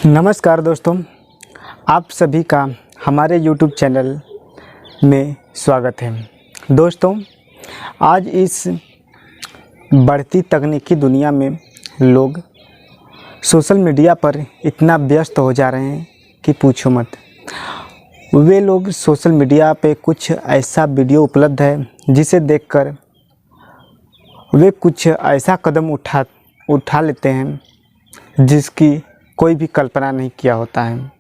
नमस्कार दोस्तों, आप सभी का हमारे YouTube चैनल में स्वागत है। दोस्तों, आज इस बढ़ती तकनीकी दुनिया में लोग सोशल मीडिया पर इतना व्यस्त हो जा रहे हैं कि पूछो मत। वे लोग सोशल मीडिया पे कुछ ऐसा वीडियो उपलब्ध है जिसे देखकर वे कुछ ऐसा कदम उठा लेते हैं जिसकी कोई भी कल्पना नहीं किया होता है।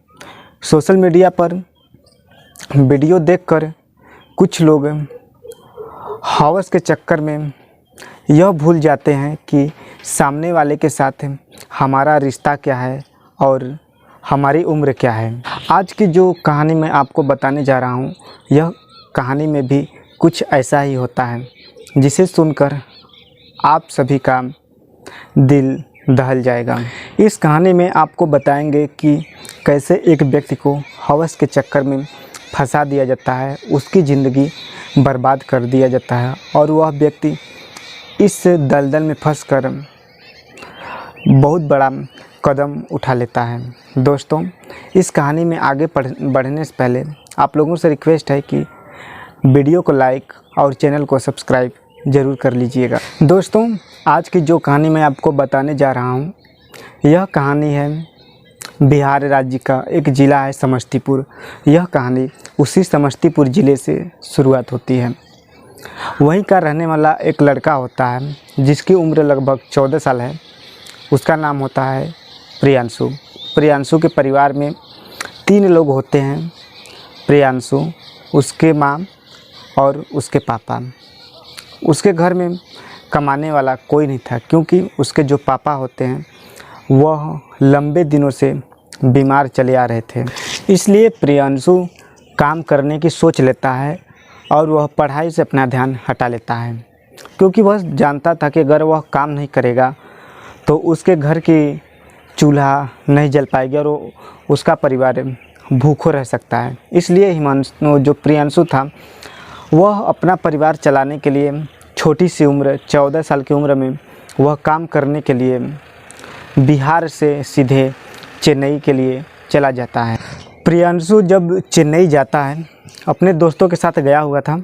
सोशल मीडिया पर वीडियो देखकर कुछ लोग हवस के चक्कर में यह भूल जाते हैं कि सामने वाले के साथ हमारा रिश्ता क्या है और हमारी उम्र क्या है। आज की जो कहानी मैं आपको बताने जा रहा हूँ, यह कहानी में भी कुछ ऐसा ही होता है जिसे सुनकर आप सभी का दिल दहल जाएगा। इस कहानी में आपको बताएंगे कि कैसे एक व्यक्ति को हवस के चक्कर में फंसा दिया जाता है, उसकी ज़िंदगी बर्बाद कर दिया जाता है और वह व्यक्ति इस दलदल में फंसकर बहुत बड़ा कदम उठा लेता है। दोस्तों, इस कहानी में आगे बढ़ने से पहले आप लोगों से रिक्वेस्ट है कि वीडियो को लाइक और चैनल को सब्सक्राइब ज़रूर कर लीजिएगा। दोस्तों, आज की जो कहानी मैं आपको बताने जा रहा हूँ, यह कहानी है बिहार राज्य का एक ज़िला है समस्तीपुर। यह कहानी उसी समस्तीपुर ज़िले से शुरुआत होती है। वहीं का रहने वाला एक लड़का होता है जिसकी उम्र लगभग 14 साल है। उसका नाम होता है प्रियांशु। प्रियांशु के परिवार में 3 लोग होते हैं, प्रियांशु, उसके माँ और उसके पापा। उसके घर में कमाने वाला कोई नहीं था क्योंकि उसके जो पापा होते हैं वह लंबे दिनों से बीमार चले आ रहे थे। इसलिए प्रियांशु काम करने की सोच लेता है और वह पढ़ाई से अपना ध्यान हटा लेता है क्योंकि वह जानता था कि अगर वह काम नहीं करेगा तो उसके घर की चूल्हा नहीं जल पाएगी और उसका परिवार भूखों रह सकता है। इसलिए जो प्रियांशु था वह अपना परिवार चलाने के लिए छोटी सी उम्र 14 साल की उम्र में वह काम करने के लिए बिहार से सीधे चेन्नई के लिए चला जाता है। प्रियांशु जब चेन्नई जाता है, अपने दोस्तों के साथ गया हुआ था।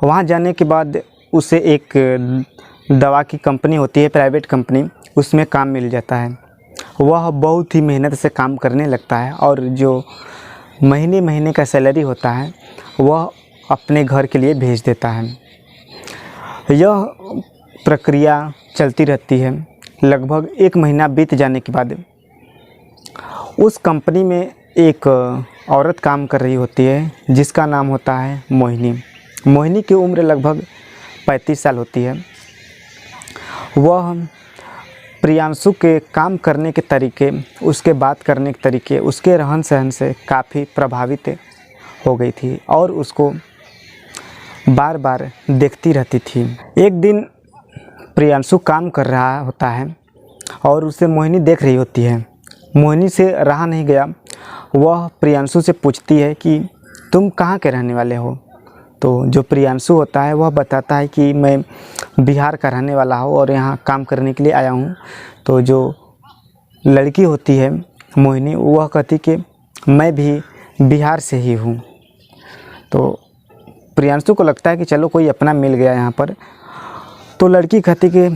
वहाँ जाने के बाद उसे एक दवा की कंपनी होती है, प्राइवेट कंपनी, उसमें काम मिल जाता है। वह बहुत ही मेहनत से काम करने लगता है और जो महीने महीने का सैलरी होता है वह अपने घर के लिए भेज देता है। यह प्रक्रिया चलती रहती है। लगभग 1 महीना बीत जाने के बाद उस कंपनी में एक औरत काम कर रही होती है जिसका नाम होता है मोहिनी। मोहिनी की उम्र लगभग 35 साल होती है। वह प्रियांशु के काम करने के तरीके, उसके बात करने के तरीके, उसके रहन सहन से काफ़ी प्रभावित हो गई थी और उसको बार बार देखती रहती थी। एक दिन प्रियांशु काम कर रहा होता है और उसे मोहिनी देख रही होती है। मोहिनी से रहा नहीं गया, वह प्रियांशु से पूछती है कि तुम कहाँ के रहने वाले हो। तो जो प्रियांशु होता है वह बताता है कि मैं बिहार का रहने वाला हूँ और यहाँ काम करने के लिए आया हूँ। तो जो लड़की होती है मोहिनी, वह कहती कि मैं भी बिहार से ही हूँ। तो प्रियांशु को लगता है कि चलो कोई अपना मिल गया यहाँ पर। तो लड़की कहती कि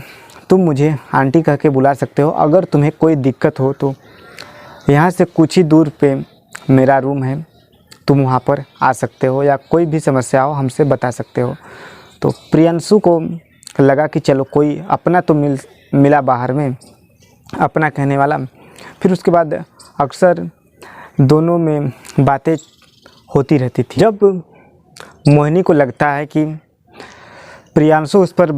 तुम मुझे आंटी कह के बुला सकते हो, अगर तुम्हें कोई दिक्कत हो तो यहाँ से कुछ ही दूर पे मेरा रूम है, तुम वहाँ पर आ सकते हो या कोई भी समस्या हो हमसे बता सकते हो। तो प्रियांशु को लगा कि चलो कोई अपना तो मिला बाहर में, अपना कहने वाला। फिर उसके बाद अक्सर दोनों में बातें होती रहती थी। जब मोहिनी को लगता है कि प्रियांशु उस पर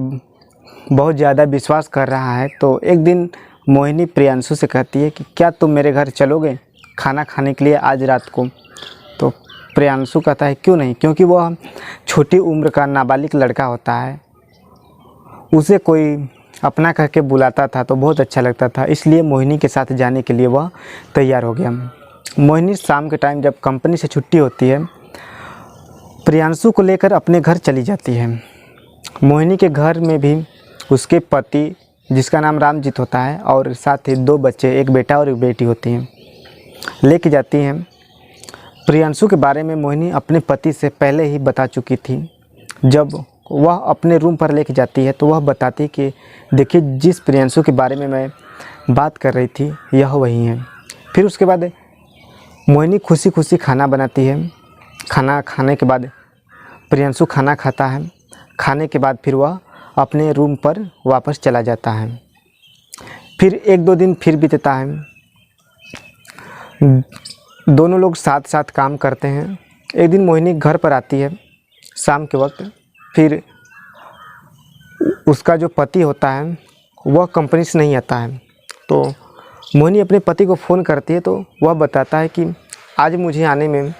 बहुत ज़्यादा विश्वास कर रहा है, तो एक दिन मोहिनी प्रियांशु से कहती है कि क्या तुम मेरे घर चलोगे खाना खाने के लिए आज रात को। तो प्रियांशु कहता है क्यों नहीं, क्योंकि वह छोटी उम्र का नाबालिग लड़का होता है, उसे कोई अपना कह के बुलाता था तो बहुत अच्छा लगता था। इसलिए मोहिनी के साथ जाने के लिए वह तैयार हो गया। मोहिनी शाम के टाइम जब कंपनी से छुट्टी होती है, प्रियांशु को लेकर अपने घर चली जाती है। मोहिनी के घर में भी उसके पति जिसका नाम रामजीत होता है और साथ ही 2 बच्चे, एक बेटा और एक बेटी होती हैं। लेके जाती हैं। प्रियांशु के बारे में मोहिनी अपने पति से पहले ही बता चुकी थी। जब वह अपने रूम पर लेके जाती है तो वह बताती कि देखिए, जिस प्रियांशु के बारे में मैं बात कर रही थी यह वही है। फिर उसके बाद मोहिनी खुशी खुशी खाना बनाती है। खाना खाने के बाद प्रियांशु खाना खाता है। खाने के बाद फिर वह अपने रूम पर वापस चला जाता है। फिर 1-2 दिन फिर बीतता है। दोनों लोग साथ साथ काम करते हैं। एक दिन मोहिनी घर पर आती है शाम के वक्त। फिर उसका जो पति होता है वह कंपनी से नहीं आता है, तो मोहिनी अपने पति को फ़ोन करती है। तो वह बताता है कि आज मुझे आने में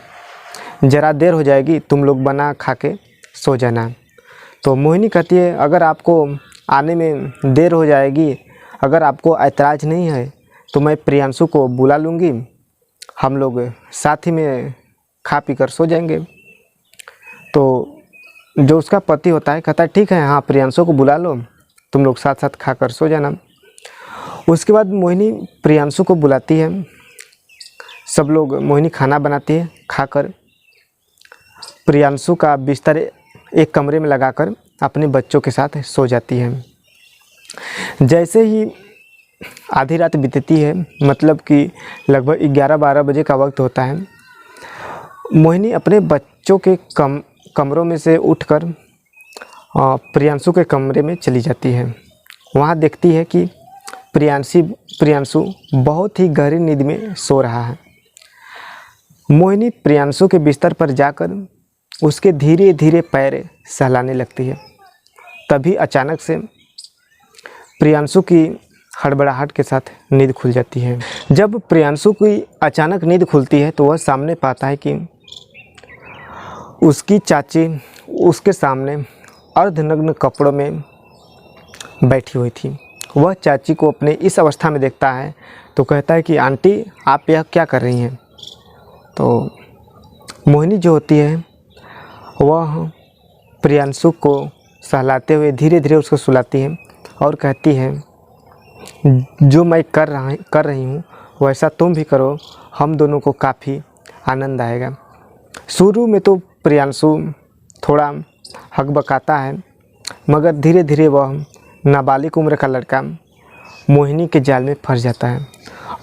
ज़रा देर हो जाएगी, तुम लोग बना खा के सो जाना। तो मोहिनी कहती है अगर आपको आने में देर हो जाएगी, अगर आपको ऐतराज़ नहीं है तो मैं प्रियांशु को बुला लूँगी, हम लोग साथ ही में खा पी कर सो जाएंगे। तो जो उसका पति होता है कहता है ठीक है, हाँ प्रियांशु को बुला लो, तुम लोग साथ साथ खा कर सो जाना। उसके बाद मोहिनी प्रियांशु को बुलाती है। सब लोग, मोहिनी खाना बनाती है। खाकर प्रियांशु का बिस्तर एक कमरे में लगाकर अपने बच्चों के साथ सो जाती है। जैसे ही आधी रात बीतती है, मतलब कि लगभग 11-12 बजे का वक्त होता है, मोहिनी अपने बच्चों के कमरों में से उठकर प्रियांशु के कमरे में चली जाती है। वहाँ देखती है कि प्रियांशु बहुत ही गहरी नींद में सो रहा है। मोहिनी प्रियांशु के बिस्तर पर जाकर उसके धीरे धीरे पैर सहलाने लगती है। तभी अचानक से प्रियांशु की हड़बड़ाहट के साथ नींद खुल जाती है। जब प्रियांशु की अचानक नींद खुलती है तो वह सामने पाता है कि उसकी चाची उसके सामने अर्धनग्न कपड़ों में बैठी हुई थी। वह चाची को अपने इस अवस्था में देखता है तो कहता है कि आंटी, आप यह क्या कर रही हैं। तो मोहिनी जो होती है वह प्रियांशु को सहलाते हुए धीरे धीरे उसको सुलाती है और कहती है जो मैं कर रही हूँ वैसा तुम भी करो, हम दोनों को काफ़ी आनंद आएगा। शुरू में तो प्रियांशु थोड़ा हकबकाता है, मगर धीरे धीरे वह नाबालिग उम्र का लड़का मोहिनी के जाल में फंस जाता है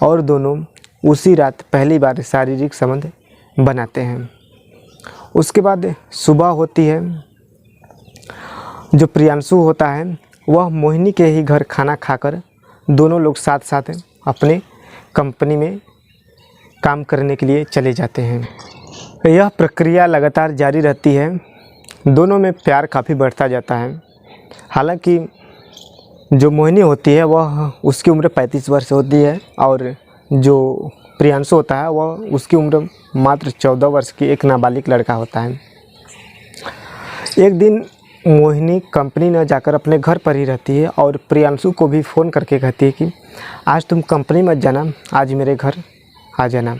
और दोनों उसी रात पहली बार शारीरिक संबंध बनाते हैं। उसके बाद सुबह होती है। जो प्रियांशु होता है वह मोहिनी के ही घर खाना खाकर दोनों लोग साथ साथ अपने कंपनी में काम करने के लिए चले जाते हैं। यह प्रक्रिया लगातार जारी रहती है। दोनों में प्यार काफ़ी बढ़ता जाता है। हालांकि जो मोहिनी होती है वह उसकी उम्र 35 वर्ष होती है और जो प्रियांशु होता है वह उसकी उम्र मात्र 14 वर्ष की एक नाबालिग लड़का होता है। एक दिन मोहिनी कंपनी न जाकर अपने घर पर ही रहती है और प्रियांशु को भी फ़ोन करके कहती है कि आज तुम कंपनी मत जाना, आज मेरे घर आ जाना।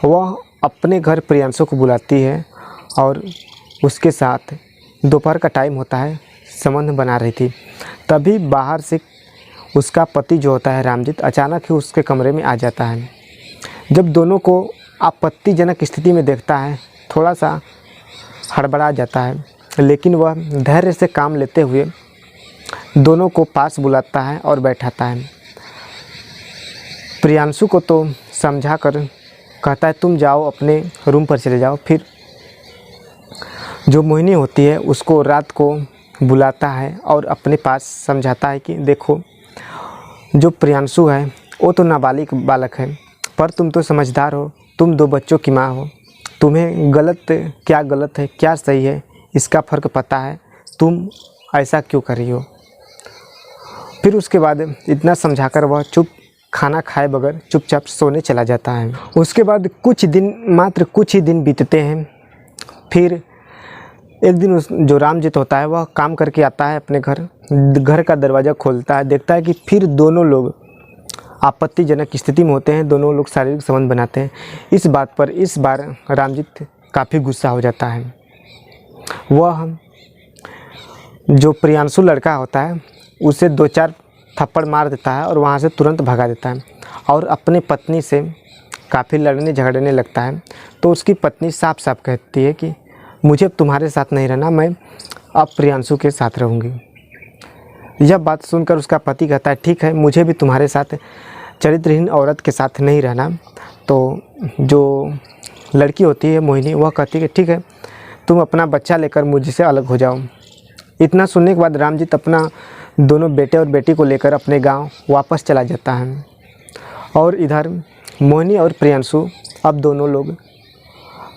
वह अपने घर प्रियांशु को बुलाती है और उसके साथ दोपहर का टाइम होता है, संबंध बना रही थी। तभी बाहर से उसका पति जो होता है रामजीत अचानक ही उसके कमरे में आ जाता है। जब दोनों को आपत्तिजनक स्थिति में देखता है थोड़ा सा हड़बड़ा जाता है, लेकिन वह धैर्य से काम लेते हुए दोनों को पास बुलाता है और बैठाता है। प्रियांशु को तो समझा कर कहता है तुम जाओ अपने रूम पर चले जाओ। फिर जो मोहिनी होती है उसको रात को बुलाता है और अपने पास समझाता है कि देखो, जो प्रियांशु है वो तो नाबालिग बालक है, पर तुम तो समझदार हो, तुम 2 बच्चों की माँ हो, तुम्हें गलत है क्या सही है इसका फ़र्क पता है, तुम ऐसा क्यों कर रही हो। फिर उसके बाद इतना समझाकर वह खाना खाए बगैर चुपचाप सोने चला जाता है। उसके बाद मात्र कुछ ही दिन बीतते हैं। फिर एक दिन जो रामजीत होता है वह काम करके आता है अपने घर का दरवाज़ा खोलता है, देखता है कि फिर दोनों लोग आपत्तिजनक स्थिति में होते हैं, दोनों लोग शारीरिक संबंध बनाते हैं। इस बात पर इस बार रामजीत काफ़ी गुस्सा हो जाता है। वह जो प्रियांशु लड़का होता है उसे 2-4 थप्पड़ मार देता है और वहाँ से तुरंत भगा देता है और अपने पत्नी से काफ़ी लड़ने झगड़ने लगता है तो उसकी पत्नी साफ साफ कहती है कि मुझे तुम्हारे साथ नहीं रहना, मैं अब प्रियांशु के साथ रहूँगी। यह बात सुनकर उसका पति कहता है ठीक है, मुझे भी तुम्हारे साथ चरित्रहीन औरत के साथ नहीं रहना। तो जो लड़की होती है मोहिनी, वह कहती है ठीक है, तुम अपना बच्चा लेकर मुझसे अलग हो जाओ। इतना सुनने के बाद रामजीत अपना दोनों बेटे और बेटी को लेकर अपने गांव वापस चला जाता है। और इधर मोहिनी और प्रियांशु अब दोनों लोग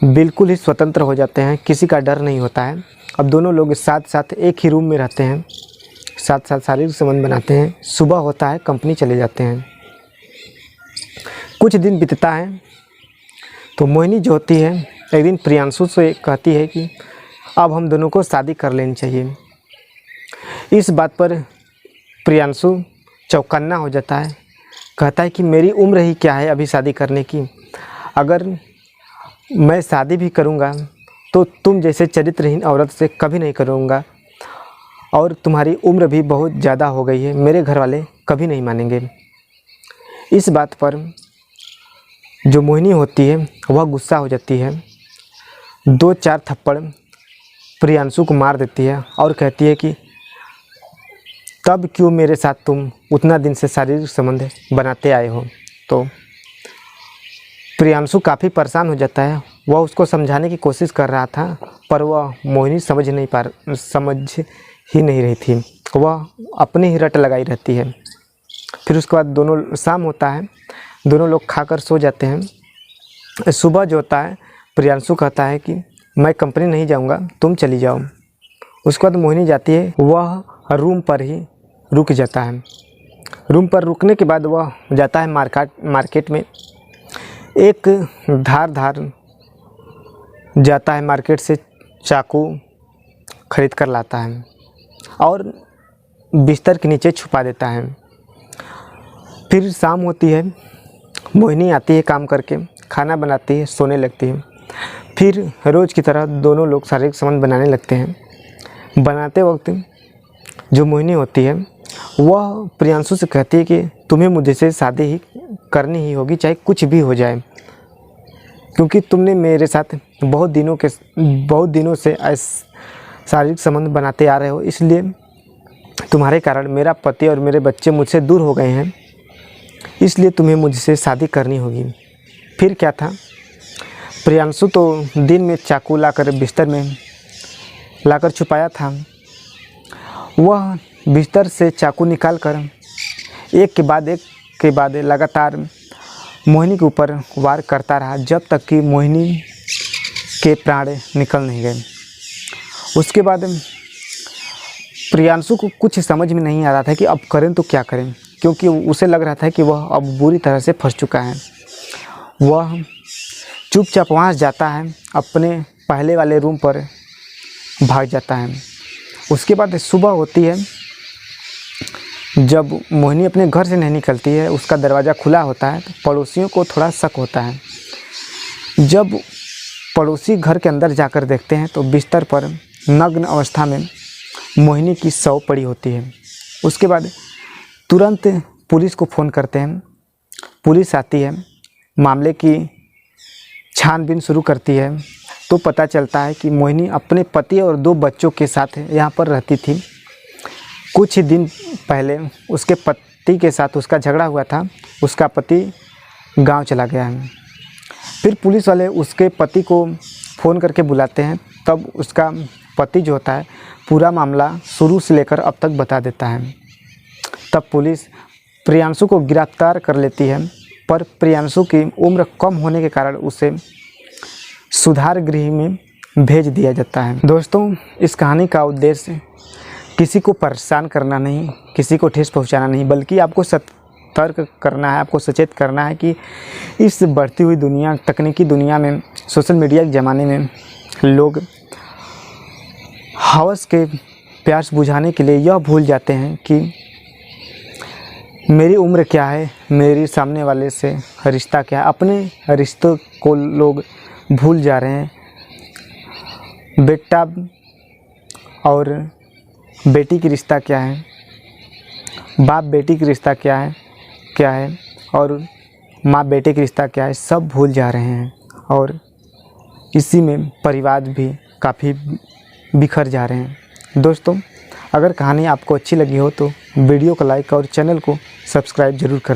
बिल्कुल ही स्वतंत्र हो जाते हैं, किसी का डर नहीं होता है। अब दोनों लोग साथ साथ एक ही रूम में रहते हैं, साथ साथ शारीरिक संबंध बनाते हैं। सुबह होता है, कंपनी चले जाते हैं। कुछ दिन बीतता है तो मोहिनी जो होती है एक दिन प्रियांशु से कहती है कि अब हम दोनों को शादी कर लेनी चाहिए। इस बात पर प्रियांशु चौकन्ना हो जाता है, कहता है कि मेरी उम्र ही क्या है अभी शादी करने की, अगर मैं शादी भी करूँगा तो तुम जैसे चरित्रहीन औरत से कभी नहीं करूँगा, और तुम्हारी उम्र भी बहुत ज़्यादा हो गई है, मेरे घर वाले कभी नहीं मानेंगे। इस बात पर जो मोहिनी होती है वह गुस्सा हो जाती है, 2-4 थप्पड़ प्रियांशु को मार देती है और कहती है कि तब क्यों मेरे साथ तुम उतना दिन से शारीरिक संबंध बनाते आए हो। तो प्रियांशु काफ़ी परेशान हो जाता है। वह उसको समझाने की कोशिश कर रहा था पर वह मोहिनी समझ ही नहीं रही थी, वह अपनी ही रट लगाई रहती है। फिर उसके बाद दोनों शाम होता है, दोनों लोग खाकर सो जाते हैं। सुबह जो होता है प्रियांशु कहता है कि मैं कंपनी नहीं जाऊंगा, तुम चली जाओ। उसके बाद मोहिनी जाती है, वह रूम पर ही रुक जाता है। रूम पर रुकने के बाद वह जाता है मार्केट में, एक धार जाता है मार्केट से चाकू खरीद कर लाता है और बिस्तर के नीचे छुपा देता है। फिर शाम होती है, मोहिनी आती है काम करके, खाना बनाती है, सोने लगती है। फिर रोज़ की तरह दोनों लोग शारीरिक संबंध बनाने लगते हैं। बनाते वक्त जो मोहिनी होती है वह प्रियांशु से कहती है कि तुम्हें मुझसे शादी ही करनी ही होगी, चाहे कुछ भी हो जाए, क्योंकि तुमने मेरे साथ बहुत दिनों से शारीरिक संबंध बनाते आ रहे हो, इसलिए तुम्हारे कारण मेरा पति और मेरे बच्चे मुझसे दूर हो गए हैं, इसलिए तुम्हें मुझसे शादी करनी होगी। फिर क्या था, प्रियांशु तो दिन में चाकू लाकर बिस्तर में लाकर छुपाया था। वह बिस्तर से चाकू निकालकर एक के बाद लगातार मोहिनी के ऊपर वार करता रहा, जब तक कि मोहिनी के प्राण निकल नहीं गए। उसके बाद प्रियांशु को कुछ समझ में नहीं आ रहा था कि अब करें तो क्या करें, क्योंकि उसे लग रहा था कि वह अब बुरी तरह से फंस चुका है। वह चुपचाप वहाँ जाता है, अपने पहले वाले रूम पर भाग जाता है। उसके बाद सुबह होती है, जब मोहिनी अपने घर से नहीं निकलती है, उसका दरवाज़ा खुला होता है, तो पड़ोसियों को थोड़ा शक होता है। जब पड़ोसी घर के अंदर जाकर देखते हैं तो बिस्तर पर नग्न अवस्था में मोहिनी की शव पड़ी होती है। उसके बाद तुरंत पुलिस को फ़ोन करते हैं। पुलिस आती है, मामले की छानबीन शुरू करती है, तो पता चलता है कि मोहिनी अपने पति और 2 बच्चों के साथ यहाँ पर रहती थी। कुछ दिन पहले उसके पति के साथ उसका झगड़ा हुआ था, उसका पति गांव चला गया है। फिर पुलिस वाले उसके पति को फ़ोन करके बुलाते हैं, तब उसका पति जो होता है पूरा मामला शुरू से लेकर अब तक बता देता है। तब पुलिस प्रियांशु को गिरफ्तार कर लेती है, पर प्रियांशु की उम्र कम होने के कारण उसे सुधार गृह में भेज दिया जाता है। दोस्तों, इस कहानी का उद्देश्य किसी को परेशान करना नहीं, किसी को ठेस पहुंचाना नहीं, बल्कि आपको सतर्क करना है, आपको सचेत करना है कि इस बढ़ती हुई दुनिया, तकनीकी दुनिया में, सोशल मीडिया के ज़माने में लोग हवस के प्यास बुझाने के लिए यह भूल जाते हैं कि मेरी उम्र क्या है, मेरी सामने वाले से रिश्ता क्या है। अपने रिश्तों को लोग भूल जा रहे हैं। बेटा और बेटी की रिश्ता क्या है, बाप बेटी की रिश्ता क्या है और माँ बेटे का रिश्ता क्या है सब भूल जा रहे हैं और इसी में परिवार भी काफ़ी बिखर जा रहे हैं। दोस्तों, अगर कहानी आपको अच्छी लगी हो तो वीडियो को लाइक और चैनल को सब्सक्राइब ज़रूर कर